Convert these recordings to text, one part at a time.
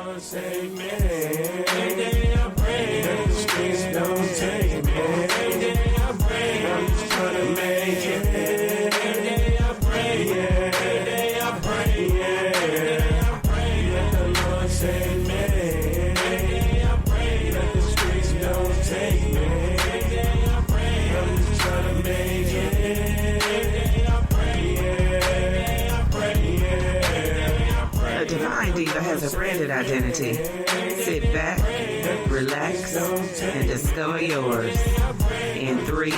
Lord save me. Every day I pray that the streets don't take me. Every day I pray I'm just trying to make it. Every day I pray, yeah. Every day I pray, yeah. Every day I pray that the Lord save me. Every day I pray that the streets don't take me. Every day I pray I'm just trying to make it. Every day I pray, yeah. Every day I pray, yeah. A Divine Diva has a branded identity. Sit back, relax, and discover yours. In 3, 2,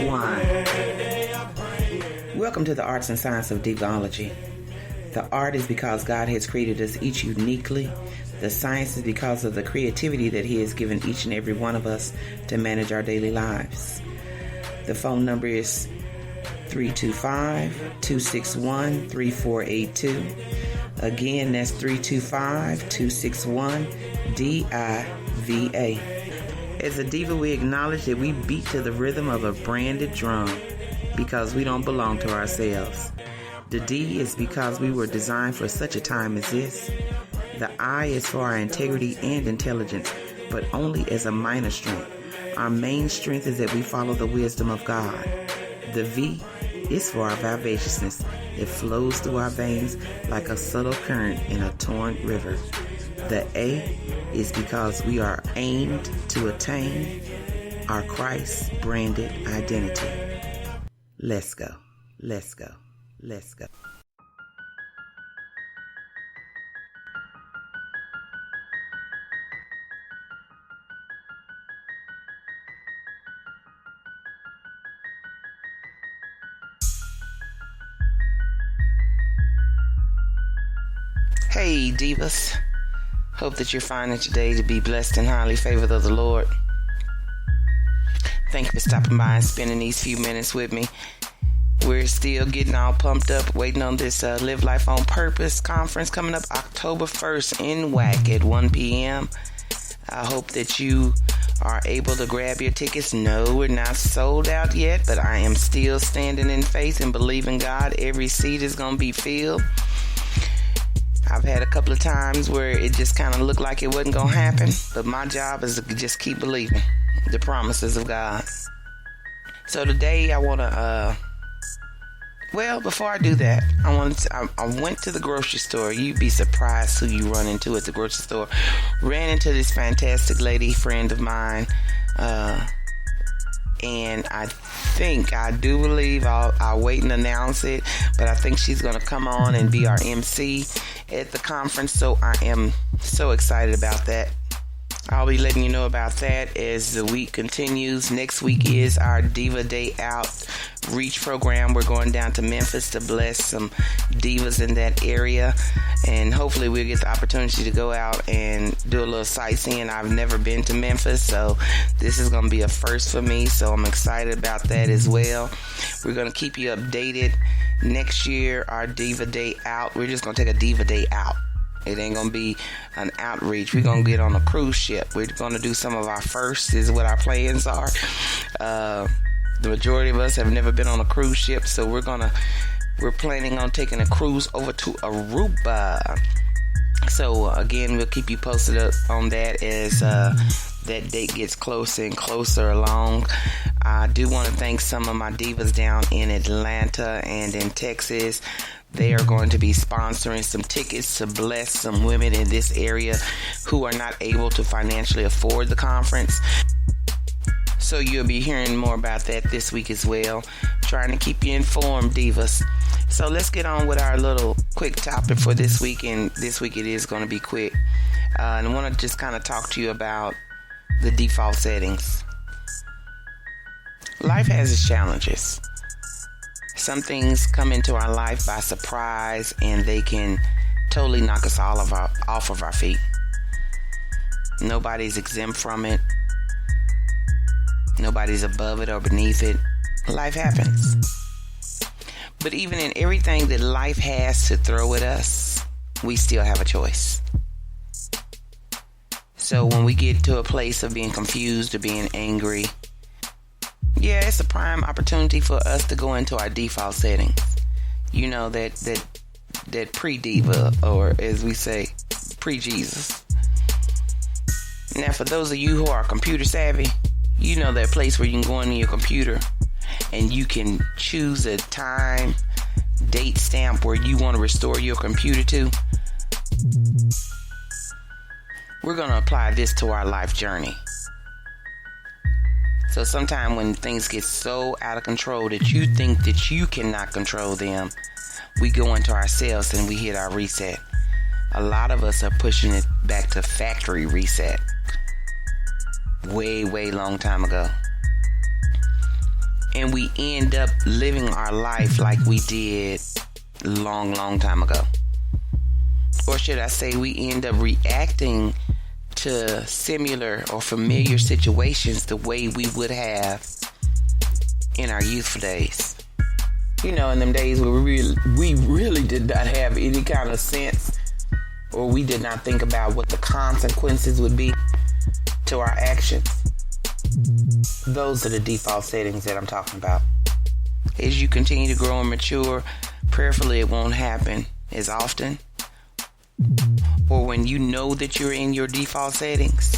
1. Welcome to the Arts and Science of Divology. The art is because God has created us each uniquely. The science is because of the creativity that He has given each and every one of us to manage our daily lives. The phone number is 325-261-3482. Again, that's 325-261-DIVA. As a diva, we acknowledge that we beat to the rhythm of a branded drum because we don't belong to ourselves. The D is because we were designed for such a time as this. The I is for our integrity and intelligence, but only as a minor strength. Our main strength is that we follow the wisdom of God. The V is for our vivaciousness. It flows through our veins like a subtle current in a torrent river. The A is because we are aimed to attain our Christ-branded identity. Let's go. Let's go. Let's go. Hey divas, hope that you're finding today to be blessed and highly favored of the Lord. Thank you for stopping by and spending these few minutes with me. We're still getting all pumped up, waiting on this Live Life on Purpose conference coming up October 1st in WAC at 1 p.m. I hope that you are able to grab your tickets. No, we're not sold out yet, but I am still standing in faith and believing God every seat is going to be filled. I've had a couple of times where it just kind of looked like it wasn't going to happen, but my job is to just keep believing the promises of God. So today I want to, before I do that, I went to the grocery store. You'd be surprised who you run into at the grocery store. Ran into this fantastic lady friend of mine, and I do believe I'll wait and announce it, but I think she's going to come on and be our MC at the conference, so I am so excited about that. I'll be letting you know about that as the week continues. Next week is our Diva Day Outreach program. We're going down to Memphis to bless some divas in that area, and hopefully we'll get the opportunity to go out and do a little sightseeing. I've never been to Memphis, so this is going to be a first for me, so I'm excited about that as well. We're going to keep you updated. Next year, our Diva Day Out, we're just going to take a Diva Day out. It ain't going to be an outreach. We're going to get on a cruise ship. We're going to do some of our firsts, is what our plans are. The majority of us have never been on a cruise ship, so we're planning on taking a cruise over to Aruba. So, again, we'll keep you posted up on that as that date gets closer and closer along. I do want to thank some of my divas down in Atlanta and in Texas. They are going to be sponsoring some tickets to bless some women in this area who are not able to financially afford the conference. So you'll be hearing more about that this week as well. Trying to keep you informed, divas. So let's get on with our little quick topic for this week. And this week it is going to be quick. And I want to just kind of talk to you about the default settings. Life has its challenges. Some things come into our life by surprise, and they can totally knock us off of our feet. Nobody's exempt from it. Nobody's above it or beneath it. Life happens. But even in everything that life has to throw at us, we still have a choice. So when we get to a place of being confused or being angry, yeah, it's a prime opportunity for us to go into our default settings. You know, that that pre-diva, or as we say, pre-Jesus. Now, for those of you who are computer savvy, you know that place where you can go into your computer and you can choose a time, date stamp where you want to restore your computer to. We're going to apply this to our life journey. So sometime when things get so out of control that you think that you cannot control them, we go into ourselves and we hit our reset. A lot of us are pushing it back to factory reset. Way, way long time ago. And we end up living our life like we did long, long time ago. Or should I say we end up reacting to similar or familiar situations the way we would have in our youthful days. You know, in them days where we really did not have any kind of sense, or we did not think about what the consequences would be to our actions. Those are the default settings that I'm talking about. As you continue to grow and mature, prayerfully it won't happen as often. Or when you know that you're in your default settings,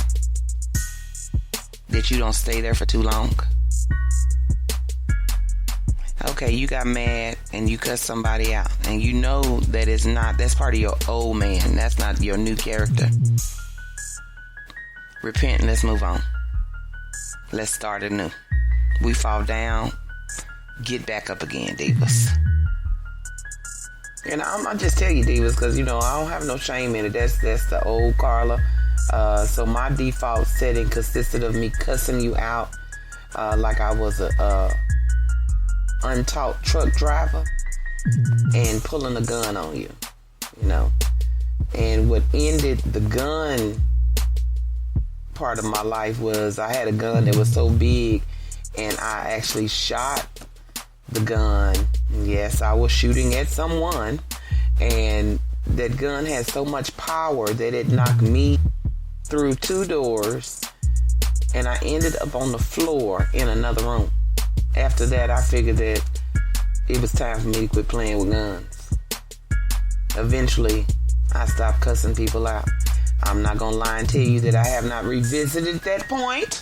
that you don't stay there for too long. Okay, you got mad and you cussed somebody out, and you know that that's part of your old man. That's not your new character. Repent and let's move on. Let's start anew. We fall down, get back up again, divas. And I'll just tell you, divas, because, you know, I don't have no shame in it. That's the old Carla. So my default setting consisted of me cussing you out like I was a untaught truck driver and pulling a gun on you, you know. And what ended the gun part of my life was I had a gun that was so big, and I actually shot the gun. Yes, I was shooting at someone, and that gun had so much power that it knocked me through 2 doors, and I ended up on the floor in another room. After that, I figured that it was time for me to quit playing with guns. Eventually, I stopped cussing people out. I'm not gonna lie and tell you that I have not revisited that point.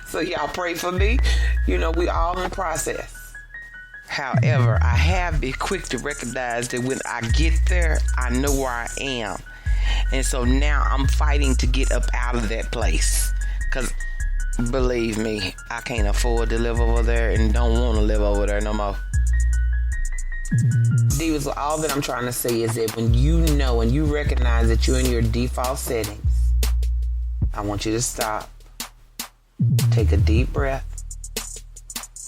So y'all pray for me. You know, we all in process. However, I have been quick to recognize that when I get there, I know where I am. And so now I'm fighting to get up out of that place. Because believe me, I can't afford to live over there and don't want to live over there no more. Divas, all that I'm trying to say is that when you know and you recognize that you're in your default settings, I want you to stop, take a deep breath,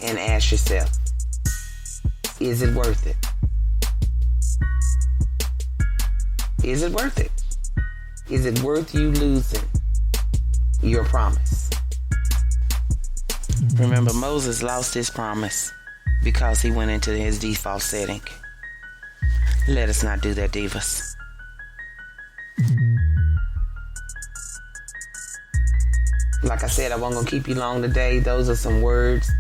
and ask yourself, is it worth it? Is it worth it? Is it worth you losing your promise? Remember, Moses lost his promise because he went into his default setting. Let us not do that, divas. Like I said, I wasn't going to keep you long today. Those are some words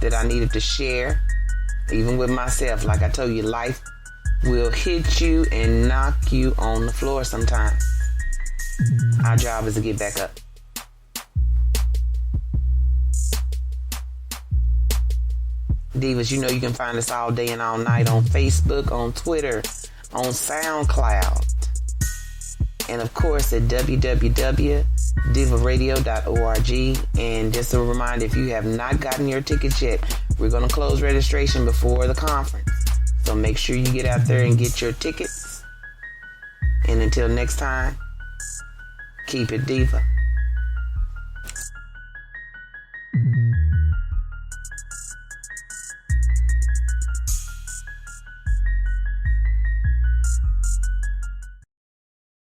that I needed to share, even with myself. Like I told you, life will hit you and knock you on the floor sometimes. Our job is to get back up. Divas, you know you can find us all day and all night on Facebook, on Twitter, on SoundCloud, and of course at www.divaradio.org. And just a reminder, if you have not gotten your tickets yet, we're going to close registration before the conference. So make sure you get out there and get your tickets. And until next time, keep it diva.